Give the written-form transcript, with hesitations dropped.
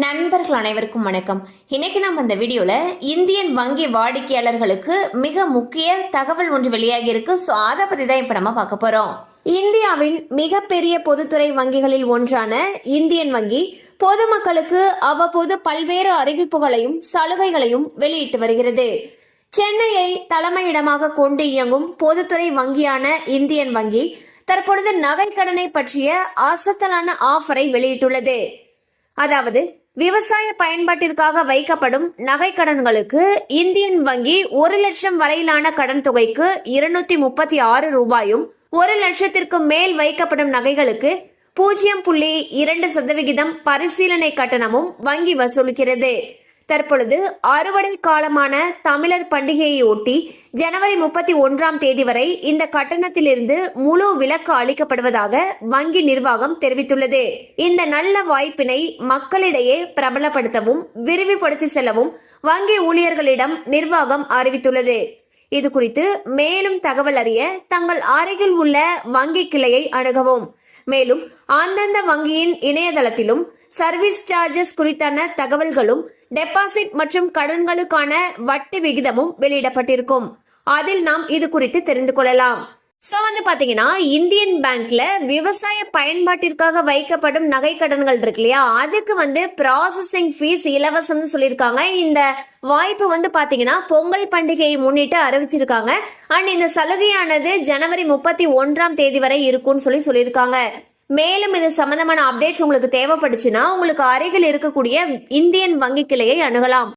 நண்பர்கள் அனைவருக்கும் வணக்கம். இன்னைக்கு நம்ம இந்த வீடியோல இந்தியன் வங்கி வாடிக்கையாளர்களுக்கு மிக முக்கிய தகவல் ஒன்று வெளியாகி இருக்கு. ஸோ அதை பத்தி தான் இப்ப நம்ம பார்க்க போறோம். இந்தியாவின் மிகப்பெரிய பொதுத்துறை வங்கிகளில் ஒன்றான இந்தியன் வங்கி பொதுமக்களுக்கு அவ்வப்போது பல்வேறு அறிவிப்புகளையும் சலுகைகளையும் வெளியிட்டு வருகிறது. சென்னையை தலைமையிடமாக கொண்டு இயங்கும் பொதுத்துறை வங்கியான இந்தியன் வங்கி தற்பொழுது நகைக்கடனை பற்றிய அசத்தலான ஆஃபரை வெளியிட்டுள்ளது. அதாவது விவசாய பயன்பாட்டிற்காக வைக்கப்படும் நகைக்கடன்களுக்கு இந்தியன் வங்கி 1 லட்சம் வரையிலான கடன் தொகைக்கு 236 ரூபாயும், 1 லட்சத்திற்கு மேல் வைக்கப்படும் நகைகளுக்கு 0.2% பரிசீலனை கட்டணமும் வங்கி வசூலிக்கிறது. தற்பொழுது அறுவடை காலமான தமிழர் பண்டிகையை ஒட்டி ஜனவரி 31 வரை இந்த கட்டணத்திலிருந்து முழு விலக்கு அளிக்கப்படுவதாக வங்கி நிர்வாகம் தெரிவித்துள்ளது. இந்த நல்ல வாய்ப்பினை மக்களிடையே பிரபலப்படுத்தவும் விரிவுபடுத்தி செல்லவும் வங்கி ஊழியர்களிடம் நிர்வாகம் அறிவித்துள்ளது. இது குறித்து மேலும் தகவல் அறிய தங்கள் அருகில் உள்ள வங்கி கிளையை அணுகவும். மேலும் அந்தந்த வங்கியின் இணையதளத்திலும் சர்வீஸ் சார்ஜஸ் குறித்தான தகவல்களும் டெபாசிட் மற்றும் கடன்களுக்கான வட்டி விகிதமும் வெளியிடப்பட்டிருக்கும். அதில் நாம் இது குறித்து தெரிந்து கொள்ளலாம். சோ பாத்தீங்கன்னா இந்தியன் பேங்க்ல விவசாய பயன்பாட்டிற்காக வைக்கப்படும் நகை கடன்கள் இருக்கு இல்லையா, அதுக்கு ப்ராசஸிங் ஃபீஸ் இலவசம்னு சொல்லியிருக்காங்க. இந்த வாய்ப்பு பாத்தீங்கன்னா பொங்கல் பண்டிகையை முன்னிட்டு அறிவிச்சிருக்காங்க. அண்ட் இந்த சலுகையானது ஜனவரி 31 வரை இருக்கும்னு சொல்லியிருக்காங்க. மேலும் இது சம்பந்தமான அப்டேட்ஸ் உங்களுக்கு தேவைப்படுச்சுன்னா உங்களுக்கு அருகில் இருக்கக்கூடிய இந்தியன் வங்கி கிளையை அணுகலாம்.